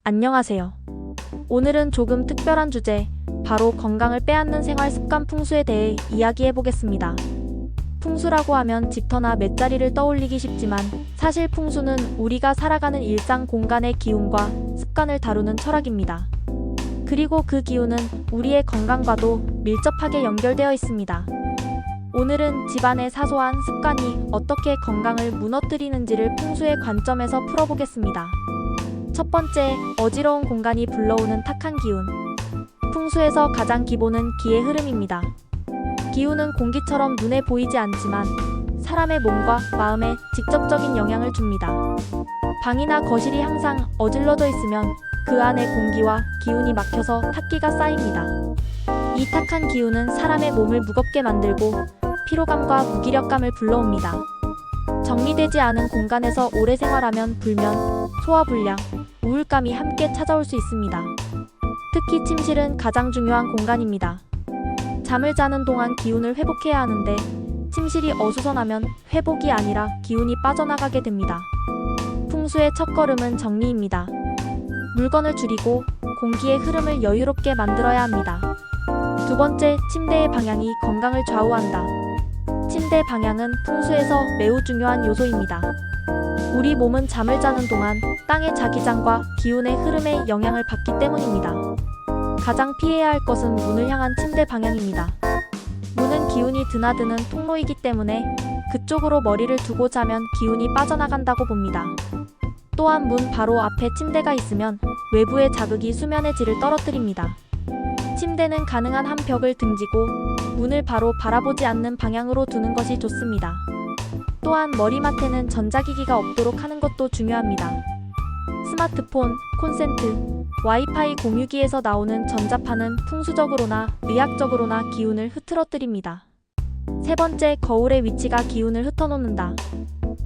안녕하세요. 오늘은 조금 특별한 주제, 바로 건강을 빼앗는 생활 습관 풍수에 대해 이야기해 보겠습니다. 풍수라고 하면 집터나 맷자리를 떠올리기 쉽지만 사실 풍수는 우리가 살아가는 일상 공간의 기운과 습관을 다루는 철학입니다. 그리고 그 기운은 우리의 건강과도 밀접하게 연결되어 있습니다. 오늘은 집안의 사소한 습관이 어떻게 건강을 무너뜨리는지를 풍수의 관점에서 풀어보겠습니다. 첫 번째, 어지러운 공간이 불러오는 탁한 기운. 풍수에서 가장 기본은 기의 흐름입니다. 기운은 공기처럼 눈에 보이지 않지만 사람의 몸과 마음에 직접적인 영향을 줍니다. 방이나 거실이 항상 어질러져 있으면 그 안에 공기와 기운이 막혀서 탁기가 쌓입니다. 이 탁한 기운은 사람의 몸을 무겁게 만들고 피로감과 무기력감을 불러옵니다. 정리되지 않은 공간에서 오래 생활하면 불면, 소화불량, 우울감이 함께 찾아올 수 있습니다. 특히 침실은 가장 중요한 공간입니다. 잠을 자는 동안 기운을 회복해야 하는데 침실이 어수선하면 회복이 아니라 기운이 빠져나가게 됩니다. 풍수의 첫걸음은 정리입니다. 물건을 줄이고 공기의 흐름을 여유롭게 만들어야 합니다. 두 번째, 침대의 방향이 건강을 좌우한다. 침대 방향은 풍수에서 매우 중요한 요소입니다. 우리 몸은 잠을 자는 동안 땅의 자기장과 기운의 흐름에 영향을 받기 때문입니다. 가장 피해야 할 것은 문을 향한 침대 방향입니다. 문은 기운이 드나드는 통로이기 때문에 그쪽으로 머리를 두고 자면 기운이 빠져나간다고 봅니다. 또한 문 바로 앞에 침대가 있으면 외부의 자극이 수면의 질을 떨어뜨립니다. 침대는 가능한 한 벽을 등지고 문을 바로 바라보지 않는 방향으로 두는 것이 좋습니다. 또한 머리맡에는 전자기기가 없도록 하는 것도 중요합니다. 스마트폰, 콘센트, 와이파이 공유기에서 나오는 전자파는 풍수적으로나 의학적으로나 기운을 흐트러뜨립니다. 세 번째, 거울의 위치가 기운을 흩어놓는다.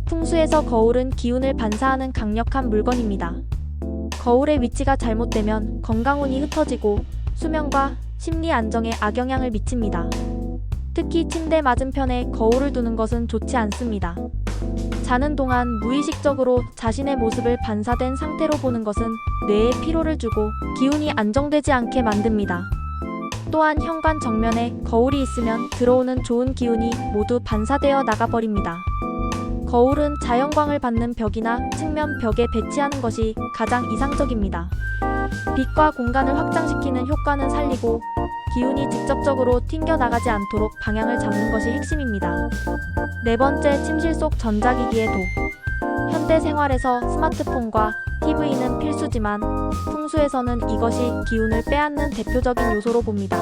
풍수에서 거울은 기운을 반사하는 강력한 물건입니다. 거울의 위치가 잘못되면 건강운이 흩어지고 수면과 심리 안정에 악영향을 미칩니다. 특히 침대 맞은편에 거울을 두는 것은 좋지 않습니다. 자는 동안 무의식적으로 자신의 모습을 반사된 상태로 보는 것은 뇌에 피로를 주고 기운이 안정되지 않게 만듭니다. 또한 현관 정면에 거울이 있으면 들어오는 좋은 기운이 모두 반사되어 나가버립니다. 거울은 자연광을 받는 벽이나 측면 벽에 배치하는 것이 가장 이상적입니다. 빛과 공간을 확장시키는 효과는 살리고 기운이 직접적으로 튕겨나가지 않도록 방향을 잡는 것이 핵심입니다. 네 번째, 침실 속 전자기기의 도. 현대 생활에서 스마트폰과 TV는 필수지만 풍수에서는 이것이 기운을 빼앗는 대표적인 요소로 봅니다.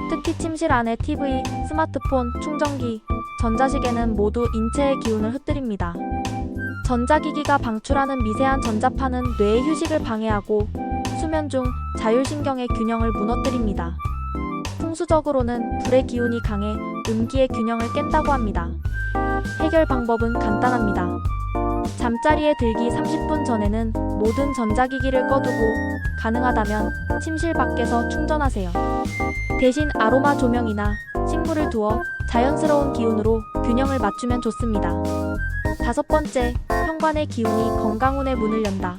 특히 침실 안의 TV, 스마트폰, 충전기, 전자시계는 모두 인체의 기운을 흩뜨립니다. 전자기기가 방출하는 미세한 전자파는 뇌의 휴식을 방해하고 수면 중 자율신경의 균형을 무너뜨립니다. 풍수적으로는 불의 기운이 강해 음기의 균형을 깬다고 합니다. 해결 방법은 간단합니다. 잠자리에 들기 30분 전에는 모든 전자기기를 꺼두고 가능하다면 침실 밖에서 충전하세요. 대신 아로마 조명이나 식물을 두어 자연스러운 기운으로 균형을 맞추면 좋습니다. 다섯 번째, 현관의 기운이 건강운의 문을 연다.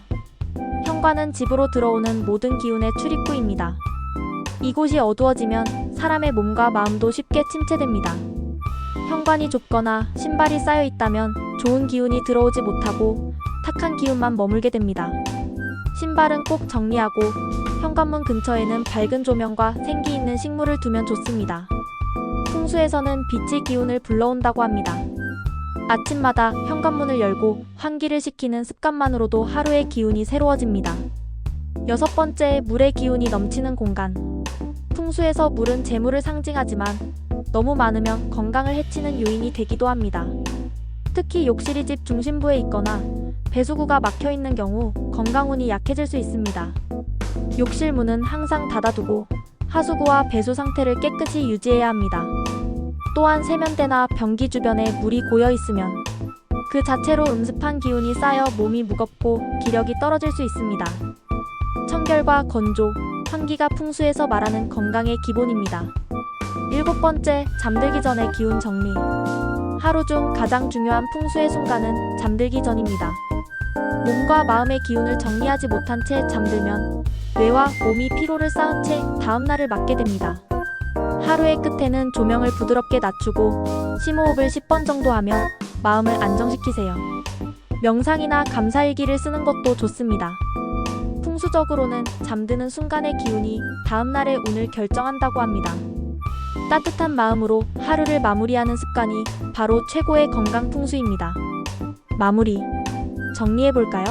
현관은 집으로 들어오는 모든 기운의 출입구입니다. 이곳이 어두워지면 사람의 몸과 마음도 쉽게 침체됩니다. 현관이 좁거나 신발이 쌓여 있다면 좋은 기운이 들어오지 못하고 탁한 기운만 머물게 됩니다. 신발은 꼭 정리하고 현관문 근처에는 밝은 조명과 생기 있는 식물을 두면 좋습니다. 풍수에서는 빛이 기운을 불러온다고 합니다. 아침마다 현관문을 열고 환기를 시키는 습관만으로도 하루의 기운이 새로워집니다. 여섯 번째, 물의 기운이 넘치는 공간. 풍수에서 물은 재물을 상징하지만 너무 많으면 건강을 해치는 요인이 되기도 합니다. 특히 욕실이 집 중심부에 있거나 배수구가 막혀있는 경우 건강운이 약해질 수 있습니다. 욕실 문은 항상 닫아두고 하수구와 배수 상태를 깨끗이 유지해야 합니다. 또한 세면대나 변기 주변에 물이 고여 있으면 그 자체로 음습한 기운이 쌓여 몸이 무겁고 기력이 떨어질 수 있습니다. 청결과 건조, 환기가 풍수에서 말하는 건강의 기본입니다. 일곱 번째, 잠들기 전의 기운 정리. 하루 중 가장 중요한 풍수의 순간은 잠들기 전입니다. 몸과 마음의 기운을 정리하지 못한 채 잠들면 뇌와 몸이 피로를 쌓은 채 다음 날을 맞게 됩니다. 하루의 끝에는 조명을 부드럽게 낮추고 심호흡을 10번 정도 하며 마음을 안정시키세요. 명상이나 감사일기를 쓰는 것도 좋습니다. 풍수적으로는 잠드는 순간의 기운이 다음 날의 운을 결정한다고 합니다. 따뜻한 마음으로 하루를 마무리하는 습관이 바로 최고의 건강 풍수입니다. 마무리. 정리해볼까요?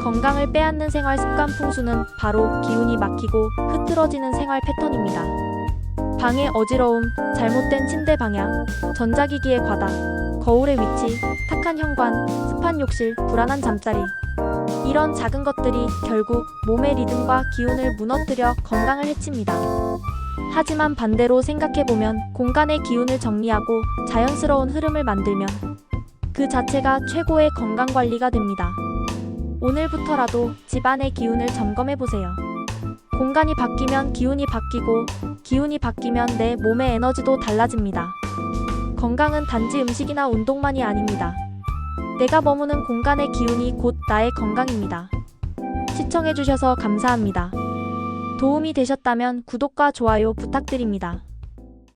건강을 빼앗는 생활 습관 풍수는 바로 기운이 막히고 흐트러지는 생활 패턴입니다. 방의 어지러움, 잘못된 침대 방향, 전자기기의 과다, 거울의 위치, 탁한 현관, 습한 욕실, 불안한 잠자리. 이런 작은 것들이 결국 몸의 리듬과 기운을 무너뜨려 건강을 해칩니다. 하지만 반대로 생각해보면 공간의 기운을 정리하고 자연스러운 흐름을 만들면 그 자체가 최고의 건강관리가 됩니다. 오늘부터라도 집안의 기운을 점검해보세요. 공간이 바뀌면 기운이 바뀌고 기운이 바뀌면 내 몸의 에너지도 달라집니다. 건강은 단지 음식이나 운동만이 아닙니다. 내가 머무는 공간의 기운이 곧 나의 건강입니다. 시청해주셔서 감사합니다. 도움이 되셨다면 구독과 좋아요 부탁드립니다.